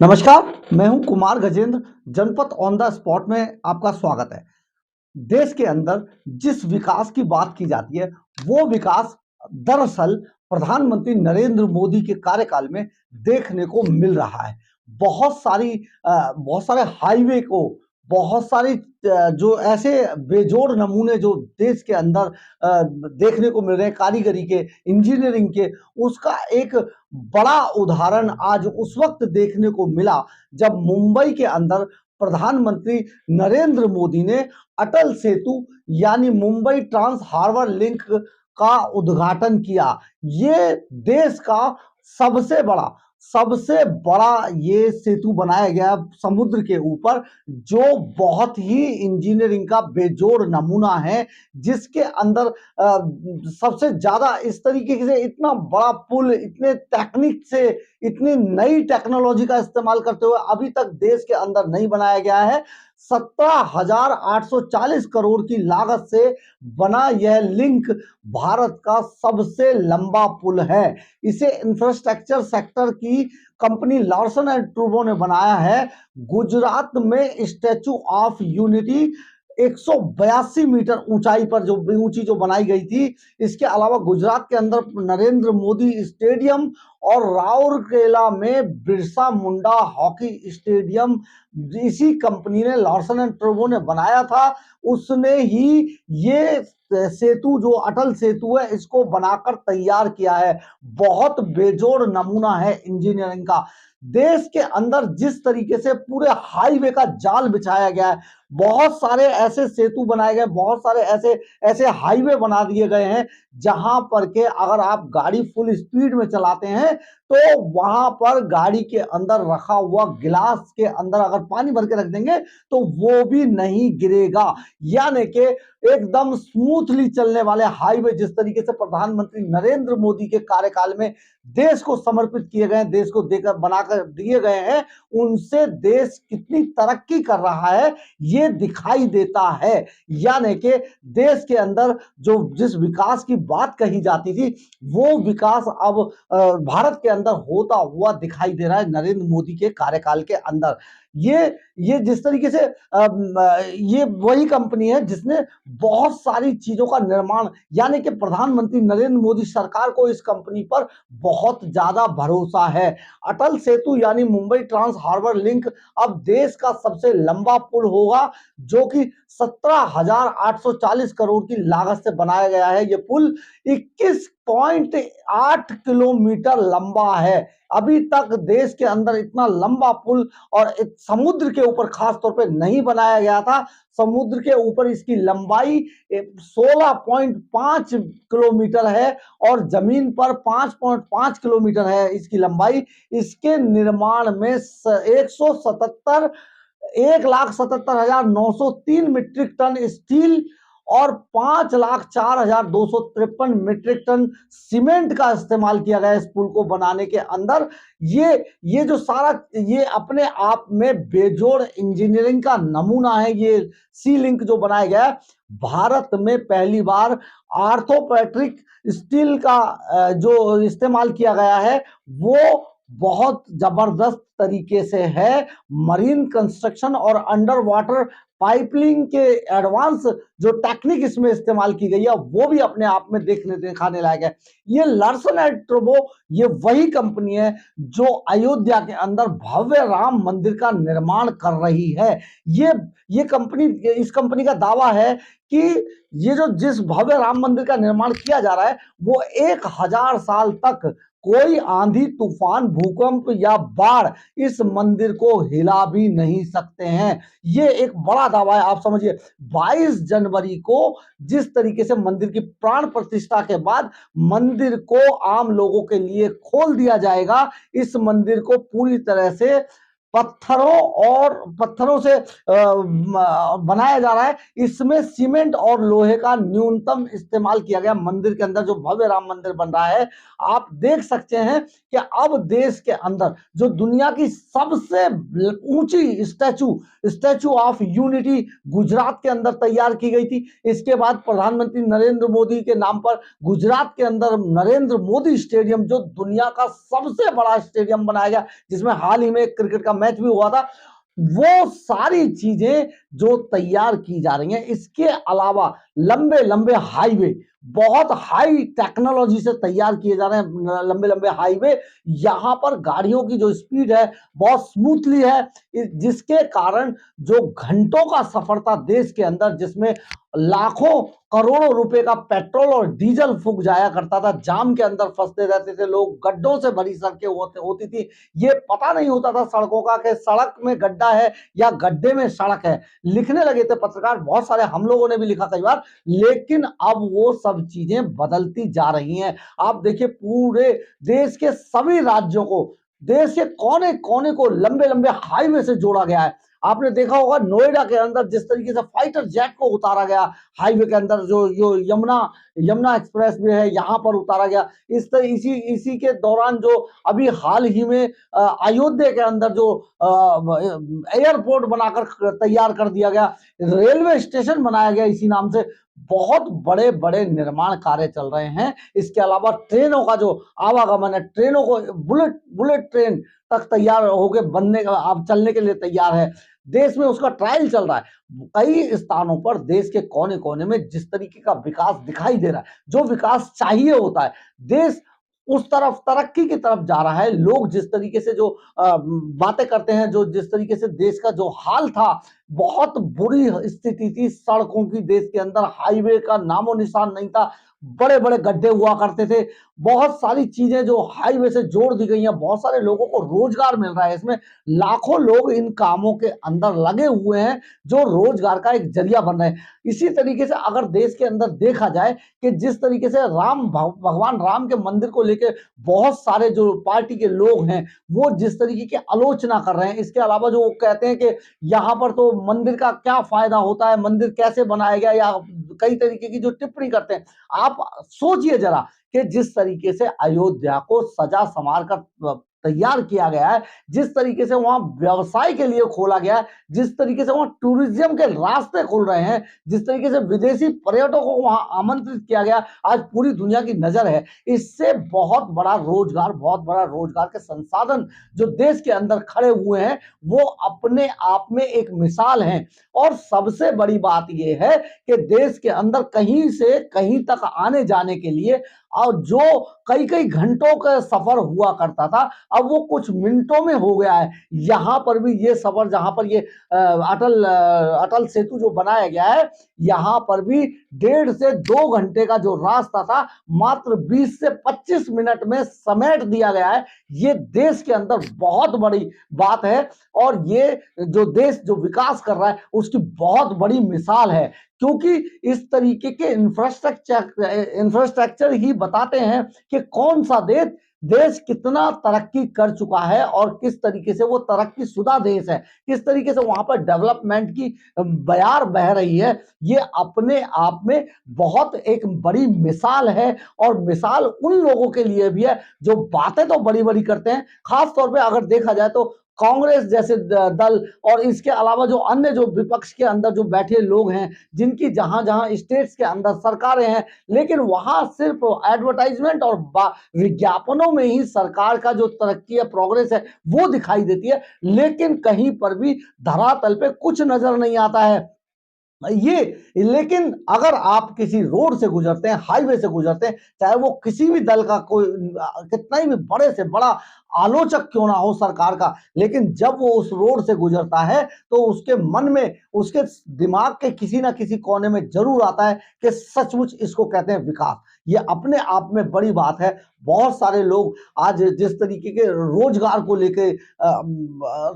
नमस्कार, मैं हूं कुमार गजेंद्र। जनपद ऑन द स्पॉट में आपका स्वागत है। देश के अंदर जिस विकास की बात की जाती है, वो विकास दरअसल प्रधानमंत्री नरेंद्र मोदी के कार्यकाल में देखने को मिल रहा है। बहुत सारे हाईवे को, बहुत सारी जो ऐसे बेजोड़ नमूने जो देश के अंदर देखने को मिल रहे हैं कारीगरी के, इंजीनियरिंग के, उसका एक बड़ा उदाहरण आज उस वक्त देखने को मिला जब मुंबई के अंदर प्रधानमंत्री नरेंद्र मोदी ने अटल सेतु यानी मुंबई ट्रांस हार्बर लिंक का उद्घाटन किया। ये देश का सबसे बड़ा ये सेतु बनाया गया समुद्र के ऊपर, जो बहुत ही इंजीनियरिंग का बेजोड़ नमूना है, जिसके अंदर सबसे ज्यादा इस तरीके से इतना बड़ा पुल, इतने टेक्निक से, इतनी नई टेक्नोलॉजी का इस्तेमाल करते हुए अभी तक देश के अंदर नहीं बनाया गया है। 17,840 करोड़ की लागत से बना यह लिंक भारत का सबसे लंबा पुल है। इसे इंफ्रास्ट्रक्चर सेक्टर की कंपनी लार्सन एंड टूब्रो ने बनाया है। गुजरात में स्टैचू ऑफ यूनिटी 182 मीटर ऊंचाई पर जो बनाई गई थी। इसके अलावा गुजरात के अंदर नरेंद्र मोदी स्टेडियम और राउरकेला में बिरसा मुंडा हॉकी स्टेडियम इसी कंपनी ने, लार्सन एंड टूब्रो ने बनाया था। उसने ही ये सेतु जो अटल सेतु है इसको बनाकर तैयार किया है। बहुत बेजोड़ नमूना है इंजीनियरिंग का। देश के अंदर जिस तरीके से पूरे हाईवे का जाल बिछाया गया है, बहुत सारे ऐसे सेतु बनाए गए, बहुत सारे ऐसे ऐसे हाईवे बना दिए गए हैं जहां पर के अगर आप गाड़ी फुल स्पीड में चलाते हैं तो वहां पर गाड़ी के अंदर रखा हुआ गिलास के अंदर अगर पानी भर के रख देंगे तो वो भी नहीं गिरेगा। यानी कि एकदम स्मूथली चलने वाले हाईवे जिस तरीके से प्रधानमंत्री नरेंद्र मोदी के कार्यकाल में देश को समर्पित किए गए, देश को देकर बनाकर दिए गए हैं, उनसे देश कितनी तरक्की कर रहा है ये दिखाई देता है। यानी कि देश के अंदर जो जिस विकास की बात कही जाती थी, वो विकास अब भारत के अंदर होता हुआ दिखाई दे रहा है नरेंद्र मोदी के कार्यकाल के अंदर। ये जिस तरीके से ये वही कंपनी है जिसने बहुत सारी चीजों का निर्माण, यानी कि प्रधानमंत्री नरेंद्र मोदी सरकार को इस कंपनी पर बहुत ज्यादा भरोसा है। अटल सेतु यानी मुंबई ट्रांस हार्बर लिंक अब देश का सबसे लंबा पुल होगा, जो कि 17,840 करोड़ की लागत से बनाया गया है। ये पुल 21.8 किलोमीटर लंबा है। अभी तक देश के अंदर इतना लंबा पुल और समुद्र के ऊपर खास तौर पे नहीं बनाया गया था। समुद्र के ऊपर इसकी लंबाई 16.5 किलोमीटर है और जमीन पर 5.5 किलोमीटर है इसकी लंबाई। इसके निर्माण में 1,77,903 मीट्रिक टन स्टील और 5,04,253 मीट्रिक टन सीमेंट का इस्तेमाल किया गया इस पुल को बनाने के अंदर। ये जो सारा ये अपने आप में बेजोड़ इंजीनियरिंग का नमूना है। ये सी लिंक जो बनाया गया है, भारत में पहली बार आर्थोपेट्रिक स्टील का जो इस्तेमाल किया गया है वो बहुत जबरदस्त तरीके से है। मरीन कंस्ट्रक्शन और अंडर वाटर पाइपलाइन के एडवांस जो टेक्निक इसमें इस्तेमाल की गई है वो भी अपने आप में दिखाने लायक है। ये लार्सन एंड टूब्रो ये वही कंपनी है जो अयोध्या के अंदर भव्य राम मंदिर का निर्माण कर रही है। ये कंपनी, इस कंपनी का दावा है कि ये जो जिस भव्य राम मंदिर का निर्माण किया जा रहा है वो 1,000 साल तक कोई आंधी तूफान, भूकंप या बाढ़ इस मंदिर को हिला भी नहीं सकते हैं। ये एक बड़ा दावा है। आप समझिए 22 जनवरी को जिस तरीके से मंदिर की प्राण प्रतिष्ठा के बाद मंदिर को आम लोगों के लिए खोल दिया जाएगा, इस मंदिर को पूरी तरह से पत्थरों से बनाया जा रहा है। इसमें सीमेंट और लोहे का न्यूनतम इस्तेमाल किया गया। मंदिर के अंदर जो भव्य राम मंदिर बन रहा है, आप देख सकते हैं कि अब देश के अंदर जो दुनिया की सबसे ऊंची स्टैचू ऑफ यूनिटी गुजरात के अंदर तैयार की गई थी। इसके बाद प्रधानमंत्री नरेंद्र मोदी के नाम पर गुजरात के अंदर नरेंद्र मोदी स्टेडियम, जो दुनिया का सबसे बड़ा स्टेडियम बनाया गया, जिसमें हाल ही में क्रिकेट का मैच भी हुआ था। वो सारी चीजें जो तैयार की जा रही हैं, इसके अलावा लंबे लंबे हाईवे, बहुत हाई टेक्नोलॉजी से तैयार किए जा रहे हैं लंबे लंबे हाईवे। यहां पर गाड़ियों की जो स्पीड है बहुत स्मूथली है, जिसके कारण जो घंटों का सफर था देश के अंदर, जिसमें लाखों करोड़ों रुपए का पेट्रोल और डीजल फूक जाया करता था, जाम के अंदर फंसते रहते थे लोग, गड्ढों से भरी सड़कें होती थी, ये पता नहीं होता था सड़कों का कि सड़क में गड्ढा है या गड्ढे में सड़क है। लिखने लगे थे पत्रकार बहुत सारे, हम लोगों ने भी लिखा कई बार, लेकिन अब वो सब चीजें बदलती जा रही हैं। आप देखिए पूरे देश के सभी राज्यों को, देश के कोने कोने को लंबे लंबे हाईवे से जोड़ा गया है। आपने देखा होगा नोएडा के अंदर जिस तरीके से फाइटर जेट को उतारा गया हाईवे के अंदर, जो यमुना एक्सप्रेस वे है यहां पर उतारा गया। इसी के दौरान जो अभी हाल ही में अयोध्या के अंदर जो एयरपोर्ट बनाकर तैयार कर दिया गया, रेलवे स्टेशन बनाया गया इसी नाम से, बहुत बड़े बड़े निर्माण कार्य चल रहे हैं। इसके अलावा ट्रेनों का जो आवागमन है, ट्रेनों को बुलेट ट्रेन तक तैयार होके बनने का, अब चलने के लिए तैयार है। देश में उसका ट्रायल चल रहा है। कई स्थानों पर देश के कोने कोने में जिस तरीके का विकास दिखाई दे रहा है, जो विकास चाहिए होता है, देश उस तरफ तरक्की की तरफ जा रहा है। लोग जिस तरीके से जो बातें करते हैं, जो जिस तरीके से देश का जो हाल था, बहुत बुरी स्थिति थी सड़कों की देश के अंदर, हाईवे का नामो निशान नहीं था, बड़े बड़े गड्ढे हुआ करते थे। बहुत सारी चीजें जो हाईवे से जोड़ दी गई हैं, बहुत सारे लोगों को रोजगार मिल रहा है इसमें, लाखों लोग इन कामों के अंदर लगे हुए हैं जो रोजगार का एक जरिया बन रहे हैं। इसी तरीके से अगर देश के अंदर देखा जाए कि जिस तरीके से भगवान राम के मंदिर को लेकर बहुत सारे जो पार्टी के लोग हैं वो जिस तरीके की आलोचना कर रहे हैं, इसके अलावा जो वो कहते हैं कि यहाँ पर तो मंदिर का क्या फायदा होता है, मंदिर कैसे बनाया गया, या कई तरीके की जो टिप्पणी करते हैं, आप सोचिए जरा कि जिस तरीके से अयोध्या को सजा संवार कर तैयार किया गया है, जिस तरीके से वहां व्यवसाय के लिए खोला गया है, जिस तरीके से वहां टूरिज्म के रास्ते खुल रहे हैं, जिस तरीके से विदेशी पर्यटकों को वहां आमंत्रित किया गया, आज पूरी दुनिया की नजर है। इससे बहुत बड़ा रोजगार के संसाधन जो देश के अंदर खड़े हुए हैं वो अपने आप में एक मिसाल है। और सबसे बड़ी बात यह है कि देश के अंदर कहीं से कहीं तक आने जाने के लिए और जो कई कई घंटों का सफर हुआ करता था, अब वो कुछ मिनटों में हो गया है। यहां पर भी ये सफर, जहां पर ये अटल सेतु जो बनाया गया है, यहां पर भी 1.5 से 2 घंटे का जो रास्ता था मात्र 20 से 25 मिनट में समेट दिया गया है। ये देश के अंदर बहुत बड़ी बात है और ये जो देश जो विकास कर रहा है उसकी बहुत बड़ी मिसाल है, क्योंकि इस तरीके के इंफ्रास्ट्रक्चर ही बताते हैं कि कौन सा देश कितना तरक्की कर चुका है और किस तरीके से वो तरक्की शुदा देश है, किस तरीके से वहां पर डेवलपमेंट की बयार बह रही है। ये अपने आप में बहुत एक बड़ी मिसाल है और मिसाल उन लोगों के लिए भी है जो बातें तो बड़ी बड़ी करते हैं। खास तौर पे अगर देखा जाए तो कांग्रेस जैसे दल और इसके अलावा जो अन्य जो विपक्ष के अंदर जो बैठे लोग हैं, जिनकी जहां जहां स्टेट्स के अंदर सरकारें हैं, लेकिन वहां सिर्फ एडवर्टाइजमेंट और विज्ञापनों में ही सरकार का जो तरक्की है, प्रोग्रेस है, वो दिखाई देती है, लेकिन कहीं पर भी धरातल पे कुछ नजर नहीं आता है ये। लेकिन अगर आप किसी रोड से गुजरते हैं, हाईवे से गुजरते हैं, चाहे वो किसी भी दल का कोई कितना ही भी बड़े से बड़ा आलोचक क्यों ना हो सरकार का, लेकिन जब वो उस रोड से गुजरता है तो उसके मन में, उसके दिमाग के किसी ना किसी कोने में जरूर आता है कि सचमुच इसको कहते हैं विकास। ये अपने आप में बड़ी बात है। बहुत सारे लोग आज जिस तरीके के रोजगार को लेके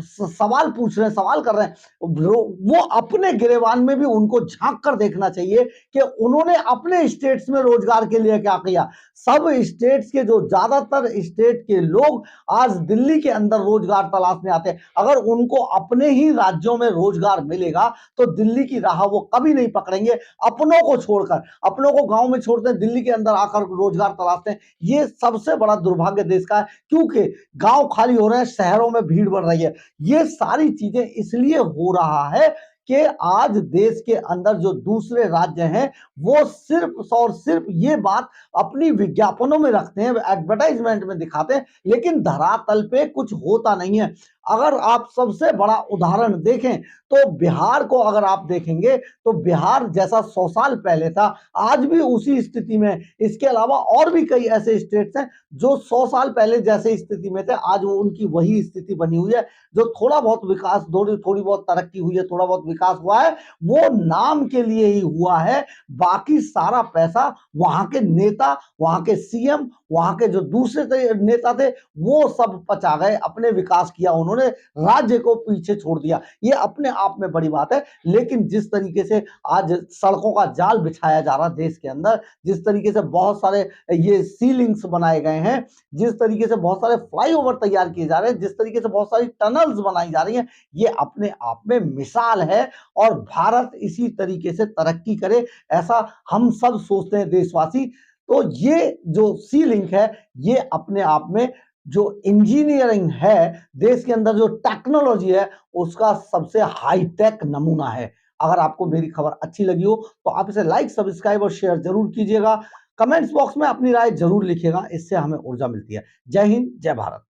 सवाल पूछ रहे हैं, सवाल कर रहे हैं, वो अपने गिरेबान में भी उनको झांक कर देखना चाहिए कि उन्होंने अपने स्टेट्स में रोजगार के लिए क्या किया। सब स्टेट्स के जो ज्यादातर स्टेट के लोग आज दिल्ली के अंदर रोजगार तलाशने आते हैं। अगर उनको अपने ही राज्यों में रोजगार मिलेगा तो दिल्ली की राह वो कभी नहीं पकड़ेंगे। अपनों को छोड़कर, अपनों को गांव में छोड़ते हैं, दिल्ली के अंदर आकर रोजगार तलाशते हैं। ये सबसे बड़ा दुर्भाग्य देश का है, क्योंकि गांव खाली हो रहे हैं, शहरों में भीड़ बढ़ रही है। ये सारी चीजें इसलिए हो रहा है कि आज देश के अंदर जो दूसरे राज्य हैं वो सिर्फ और सिर्फ ये बात अपनी विज्ञापनों में रखते हैं, एडवर्टाइजमेंट में दिखाते हैं, लेकिन धरातल पे कुछ होता नहीं है। अगर आप सबसे बड़ा उदाहरण देखें तो बिहार को अगर आप देखेंगे तो बिहार जैसा 100 साल पहले था आज भी उसी स्थिति में। इसके अलावा और भी कई ऐसे स्टेट्स हैं जो 100 साल पहले जैसे स्थिति में थे, आज वो उनकी वही स्थिति बनी हुई है। जो थोड़ा बहुत विकास, थोड़ी बहुत तरक्की हुई है, थोड़ा बहुत विकास हुआ है, वो नाम के लिए ही हुआ है। बाकी सारा पैसा वहां के नेता, वहां के सीएम, वहां के जो दूसरे नेता थे वो सब पचा गए, अपने विकास किया उन्होंने, राज्य को पीछे छोड़ दिया। ये अपने आप में बड़ी बात है। लेकिन जिस तरीके से आज सड़कों का जाल बिछाया जा रहा है देश के अंदर, जिस तरीके से बहुत सारे ये सीलिंग्स बनाए गए हैं, जिस तरीके से बहुत सारे फ्लाईओवर तैयार किए जा रहे हैं, जिस तरीके से बहुत सारी टनल्स बनाई जा रही हैं, ये अपने आप में मिसाल है। और भारत इसी तरीके से तरक्की करे ऐसा हम सब सोचते हैं देशवासी। तो ये जो सी लिंक है ये अपने आप में जो इंजीनियरिंग है, देश के अंदर जो टेक्नोलॉजी है, उसका सबसे हाईटेक नमूना है। अगर आपको मेरी खबर अच्छी लगी हो तो आप इसे लाइक, सब्सक्राइब और शेयर जरूर कीजिएगा। कमेंट्स बॉक्स में अपनी राय जरूर लिखिएगा, इससे हमें ऊर्जा मिलती है। जय हिंद, जय भारत।